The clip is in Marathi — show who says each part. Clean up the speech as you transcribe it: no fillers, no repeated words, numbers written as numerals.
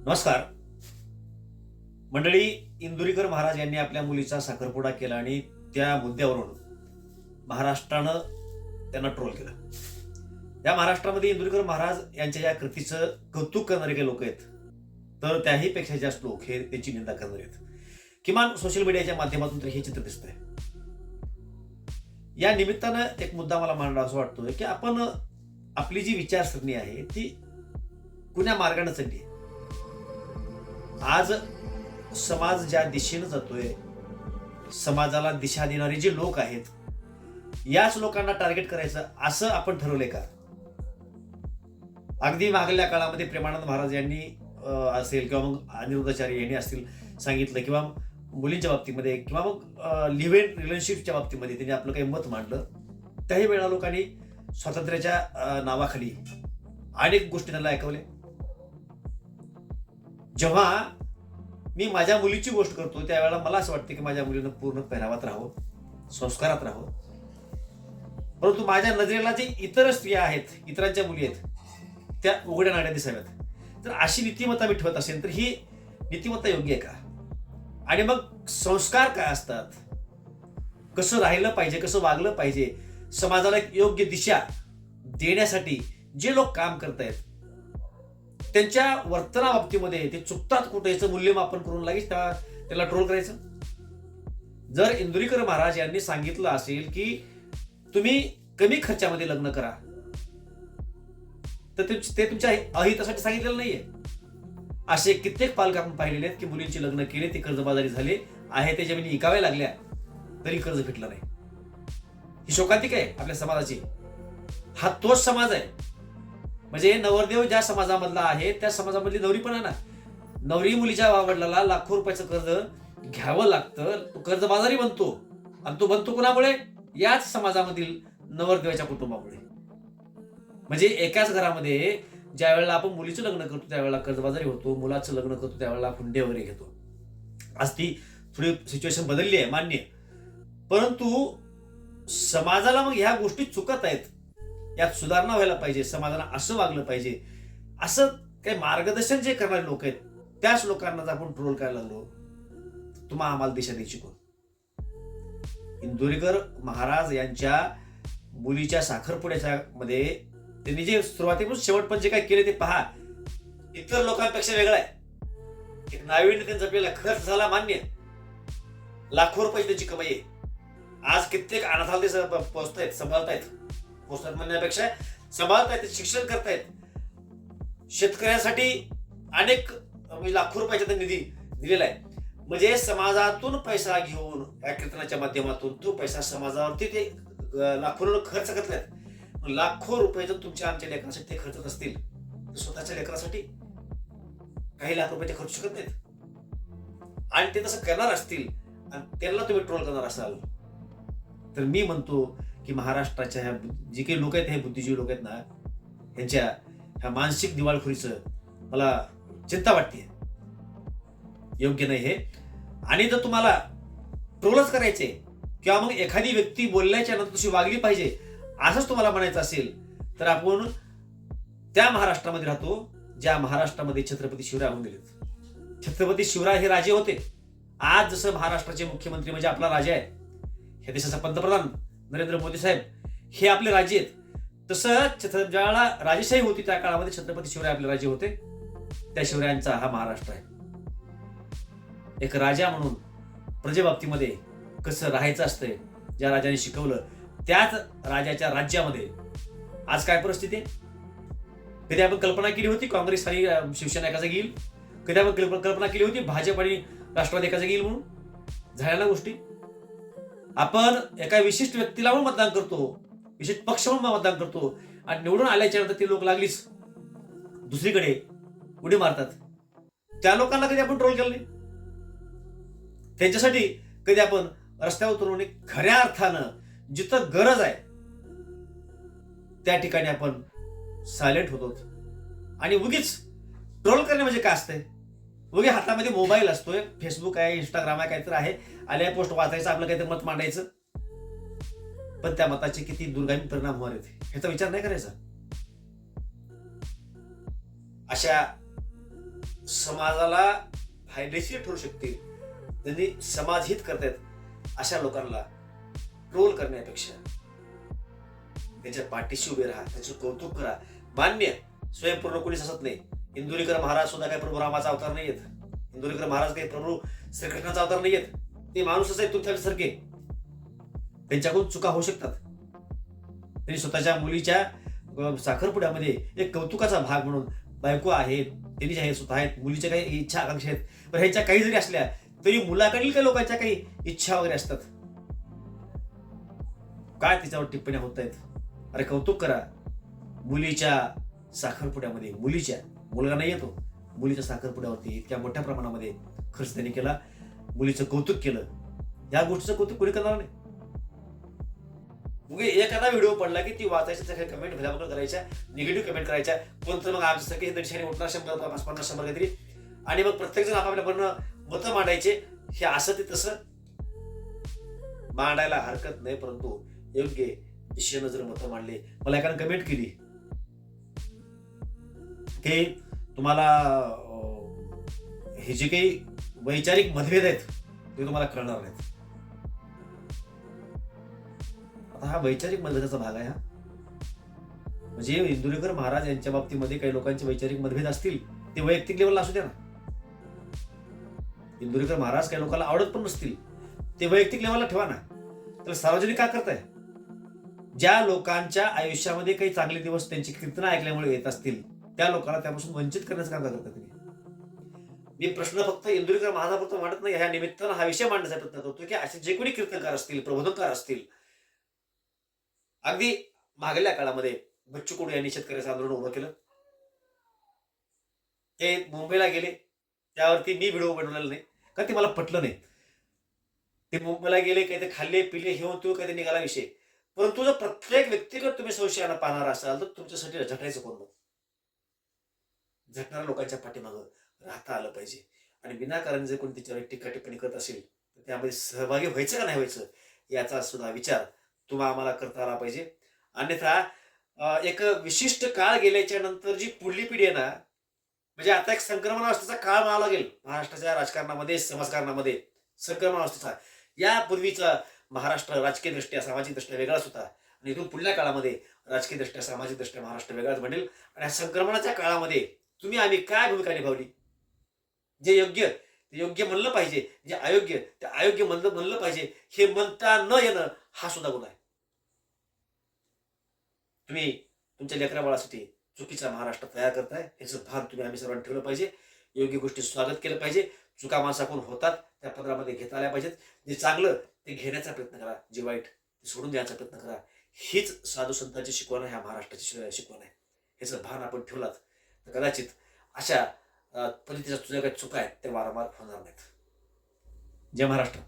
Speaker 1: नमस्कार मंडळी. इंदुरीकर महाराज यांनी आपल्या मुलीचा साखरपुडा केला आणि त्या मुद्द्यावरून महाराष्ट्रानं त्यांना ट्रोल केलं. या महाराष्ट्रामध्ये इंदुरीकर महाराज यांच्या या कृतीचं कौतुक करणारे काही लोक आहेत, तर त्याही पेक्षा जास्त लोक हे त्यांची निंदा करणारे आहेत. किमान सोशल मीडियाच्या माध्यमातून तर हे चित्र दिसतंय. या निमित्तानं एक मुद्दा मला मांडला असं वाटतोय की आपण आपली जी विचारसरणी आहे ती कुण्या मार्गाने चालली आहे. आज समाज ज्या दिशेनं जातोय, समाजाला दिशा देणारे जे लोक आहेत, याच लोकांना टार्गेट करायचं असं आपण ठरवलंय का? अगदी मागल्या काळामध्ये प्रेमानंद महाराज यांनी असेल किंवा मग अनिरुद्धाचार्य यांनी असतील सांगितलं, किंवा मुलींच्या बाबतीमध्ये किंवा मग लिव्ह इन रिलेशनशिपच्या बाबतीमध्ये त्यांनी आपलं काही मत मांडलं. त्याही वेळा लोकांनी स्वातंत्र्याच्या नावाखाली अनेक गोष्टी त्यांना ऐकवल्या. जेव्हा मी माझ्या मुलीची गोष्ट करतो त्यावेळेला मला असं वाटतं की माझ्या मुलीनं पूर्ण पेहरावात राहावं, संस्कारात राहावं. परंतु माझ्या नजरेला जे इतर स्त्रिया आहेत, इतरांच्या मुली आहेत, त्या उघड्या नाड्या दिसाव्यात. तर अशी नीतिमत्ता मी ठेवत असेल तर ही नीतिमत्ता योग्य आहे का? आणि मग संस्कार काय असतात, कसं राहिलं पाहिजे, कसं वागलं पाहिजे, समाजाला एक योग्य दिशा देण्यासाठी जे लोक काम करतायत त्यांच्या वर्तनाबाबतीमध्ये ते चुकतात कुठे याचं मूल्यमापन करून लागेल त्याला ट्रोल करायचं. जर इंदुरीकर महाराज यांनी सांगितलं असेल की तुम्ही कमी खर्चामध्ये लग्न करा, तर ते तुमच्या अहितासाठी सांगितलेलं नाहीये. असे कित्येक पालक आपण पाहिलेले आहेत की मुलींची लग्न केले, ते कर्जबाजारी झाले, आहे त्या जमिनी इकाव्या लागल्या तरी कर्ज फिटलं नाही. ही शोकांतिक आहे आपल्या समाजाची. हा तोच समाज आहे. म्हणजे नवरदेव ज्या समाजामधला आहे त्या समाजामधली नवरी पण आहे ना. नवरी मुलीच्या वडिलाला लाखो रुपयाचं कर्ज घ्यावं लागतं, तो कर्जबाजारी बनतो. आणि तो बनतो कोणामुळे? याच समाजामधील नवरदेवाच्या कुटुंबामुळे. म्हणजे एकाच घरामध्ये ज्या वेळेला आपण मुलीचं लग्न करतो त्यावेळेला कर्जबाजारी होतो, मुलाचं लग्न करतो त्यावेळेला हुंडे वगैरे घेतो. आज ती थोडी सिच्युएशन बदलली आहे, मान्य. परंतु समाजाला मग ह्या गोष्टी चुकत आहेत, यात सुधारणा व्हायला पाहिजे, समाजाला असं वागलं पाहिजे, असं काही मार्गदर्शन जे करणारे लोक आहेत त्याच लोकांना जर आपण ट्रोल करायला लागलो, तुम्हाला आम्हाला दिशा द्यायची कोण? इंदुरीकर महाराज यांच्या मुलीच्या साखरपुड्याच्या मध्ये त्यांनी जे सुरुवातीपासून शेवटपर्यंत जे काय केले ते पहा. इतर लोकांपेक्षा वेगळं आहे. एक नाविन्य त्यांचा आपल्याला खर्च झाला, मान्य. लाखो रुपये त्यांची कमाई आहे. आज कित्येक अनाथालय पोहोचतायत, सांभाळतायत. पोहोचतात म्हणण्यापेक्षा सांभाळतायत, शिक्षण करतायत. शेतकऱ्यांसाठी अनेक लाखो रुपयाचा निधी दिलेला आहे. म्हणजे समाजातून पैसा घेऊन या कीर्तनाच्या माध्यमातून तो पैसा समाजावरती ते लाखो खर्च करतात. लाखो रुपये जर तुमच्या आमच्या लेकरांसाठी ते खर्च असतील तर स्वतःच्या लेकरासाठी काही लाख रुपये ते खर्च शकत नाहीत. आणि ते तसं करणार असतील आणि त्यांना तुम्ही ट्रोल करणार असाल तर मी म्हणतो की महाराष्ट्राच्या ह्या जे काही लोक आहेत, हे बुद्धिजीवी लोक आहेत ना, यांच्या ह्या मानसिक दिवाळखोरीचं मला चिंता वाटते. योग्य नाही हे. आणि जर तुम्हाला ट्रोलच करायचे किंवा मग एखादी व्यक्ती बोलल्याच्या नंतर तशी वागली पाहिजे असंच तुम्हाला म्हणायचं असेल तर आपण त्या महाराष्ट्रामध्ये राहतो ज्या महाराष्ट्रामध्ये छत्रपती शिवराय होऊन गेलेत. छत्रपती शिवराय हे राजे होते. आज जसं महाराष्ट्राचे मुख्यमंत्री म्हणजे आपला राजा आहे, हे देशाचा पंतप्रधान नरेंद्र मोदी साहेब हे आपले राजे आहेत, तसं ज्यावेळेला राजेशाही होती त्या काळामध्ये छत्रपती शिवराय आपले राजे होते. त्या शिवरायांचा हा महाराष्ट्र आहे. एक राजा म्हणून प्रजेबाबतीमध्ये कसं राहायचं असतंय, ज्या राजाने शिकवलं त्याच राजाच्या राज्यामध्ये आज काय परिस्थिती आहे? कधी आपण कल्पना केली होती काँग्रेस आणि शिवसेना एका जागी येईल? कधी आपण कल्पना केली होती भाजप आणि राष्ट्रवादी एका जागी येईल म्हणून? झाल्या ना गोष्टी. आपण एका विशिष्ट व्यक्तीला म्हणून मतदान करतो, विशिष्ट पक्ष म्हणून मतदान करतो आणि निवडून आल्याच्या नंतर ती लोक लागलीच दुसरीकडे उडी मारतात. त्या लोकांना कधी आपण ट्रोल केलं नाही. त्यांच्यासाठी कधी आपण रस्त्यावर उतरून खऱ्या अर्थानं जिथं गरज आहे त्या ठिकाणी आपण सायलेंट होतो. आणि उगीच ट्रोल करणे म्हणजे काय असतंय? उगी हातामध्ये मोबाईल असतोय, फेसबुक आहे, इंस्टाग्राम आहे, काहीतरी आहे, आल्या पोस्ट वाचायचं, आपलं काहीतरी मत मांडायचं, पण त्या मताचे किती दुर्गामी परिणाम होणार आहेत ह्याचा विचार नाही करायचा. अशा समाजाला फायदेशीर ठरू शकतील, त्यांनी समाजहित करतायत अशा लोकांना ट्रोल करण्यापेक्षा त्यांच्या पाठीशी उभे राहा, त्यांचं कौतुक करा. मान्य, स्वयंपूर्ण कोणीच असत नाही. इंदुरीकर महाराज सुद्धा काही प्रभू रामाचा अवतार नाही आहेत. इंदुरीकर महाराज काही प्रभू श्रीकृष्णाचा अवतार नाही आहेत. ते माणूसच आहेत तुमच्यासारखे. त्यांच्याकडून चुका होऊ शकतात. त्यांनी स्वतःच्या मुलीच्या साखरपुड्यामध्ये एक कौतुकाचा भाग म्हणून बायको आहेत, त्यांनी जे स्वतः आहेत, मुलीच्या काही इच्छा आकांक्षा आहेत, पण ह्यांच्या काही जरी असल्या तरी मुलाकडील काही लोकांच्या काही इच्छा वगैरे असतात. काय त्याच्यावर टिप्पण्या होत आहेत? अरे कौतुक करा. मुलीच्या साखरपुड्यामध्ये, मुलगा नाही येतो, मुलीच्या साखरपुड्यावरती इतक्या मोठ्या प्रमाणामध्ये खर्च त्यांनी केला, मुलीचं कौतुक केलं. या गोष्टीचं कौतुक कोणी करणार नाही. मग एखादा व्हिडिओ पडला की ती वाचायच्या, काही कमेंट भल्याबद्दल करायच्या, निगेटिव्ह कमेंट करायच्या, कोणतं मग आमच्यासारखे दर्शनी उठणार 100-50 काहीतरी, आणि मग प्रत्येक जण आपापल्या मतं मांडायचे. हे असं ते तसं मांडायला हरकत नाही, परंतु योग्य दिशेनं जर मतं मांडले. मला एकाने कमेंट केली की तुम्हाला हे जे काही वैचारिक मतभेद आहेत ते तुम्हाला कळणार नाहीत. आता हा वैचारिक मतभेदाचा भाग आहे. हा म्हणजे इंदुरीकर महाराज यांच्या बाबतीमध्ये काही लोकांचे वैचारिक मतभेद असतील, ते वैयक्तिक लेवलला असू द्या ना. इंदुरीकर महाराज काही लोकांना आवडत पण नसतील, ते वैयक्तिक लेवलला ठेवा ना. तर सार्वजनिक का करताय? ज्या लोकांच्या आयुष्यामध्ये काही चांगले दिवस त्यांची कीर्तनं ऐकल्यामुळे येत असतील, त्या लोकांना त्यापासून वंचित करण्याचं काम करता तुम्ही. मी प्रश्न फक्त इंदुरीकर महाराजापुरता मांडत नाही, ह्या निमित्तानं हा विषय मांडण्याचा प्रयत्न करतो की असे जे कोणी कीर्तनकार असतील, प्रबोधनकार असतील, अगदी मागल्या काळामध्ये बच्चू कडू यांनी शेतकऱ्याचं आंदोलन उभं केलं. ते मुंबईला गेले, त्यावरती मी व्हिडिओ बनवलेला नाही कारण ते मला पटलं नाही. ते मुंबईला गेले, काही ते खाल्ले पिले हे होतो, काही ते निघाला विषय. परंतु जर प्रत्येक व्यक्तिगत तुम्ही संशयानं पाहणार असाल तर तुमच्यासाठी झटायचं कोण? झटणाऱ्या लोकांच्या पाठीमागं राहता आलं पाहिजे. आणि विनाकारण जर कोणी त्याच्यावर टीका टिप्पणी करत असेल तर त्यामध्ये सहभागी व्हायचं का नाही व्हायचं याचा सुद्धा विचार तुम्हाला आम्हाला करता आला पाहिजे. अन्यथा एक विशिष्ट काळ गेल्याच्या नंतर जी पुढली पिढी आहे ना, म्हणजे आता एक संक्रमण अवस्थेचा काळ म्हणावा लागेल महाराष्ट्राच्या राजकारणामध्ये, समाजकारणामध्ये. संक्रमण अवस्थेचा यापूर्वीचा महाराष्ट्र राजकीय दृष्ट्या, सामाजिक दृष्ट्या वेगळाच होता, आणि इथून पुढल्या काळामध्ये राजकीय दृष्ट्या, सामाजिक दृष्ट्या महाराष्ट्र वेगळाच बनेल. आणि संक्रमणाच्या काळामध्ये तुम्ही आम्ही काय भूमिका निभावली? जे योग्य ते योग्य म्हणलं पाहिजे, जे अयोग्य ते अयोग्य म्हणलं पाहिजे, हे म्हणता न येणं हा सुद्धा गुन्हा आहे. तुम्ही तुमच्या लेकरा बाळासाठी चुकीचा महाराष्ट्र तयार करताय, याचं भान तुम्ही आम्ही सर्वांनी ठेवलं पाहिजे. योग्य गोष्टी स्वागत केलं पाहिजे. चुका माणसाकडून होतात, त्या पदरामध्ये घेता आल्या पाहिजेत. जे चांगलं ते घेण्याचा प्रयत्न करा, जे वाईट ते सोडून द्यायचा प्रयत्न करा. हीच साधू संतांची शिकवण आहे, ह्या महाराष्ट्राची शिकवण आहे. ह्याचं भान आपण ठेवलात तर कदाचित अशा पद्धतीच्या तुझ्या काही चुका आहेत त्या वारंवार होणार नाहीत. जय महाराष्ट्र.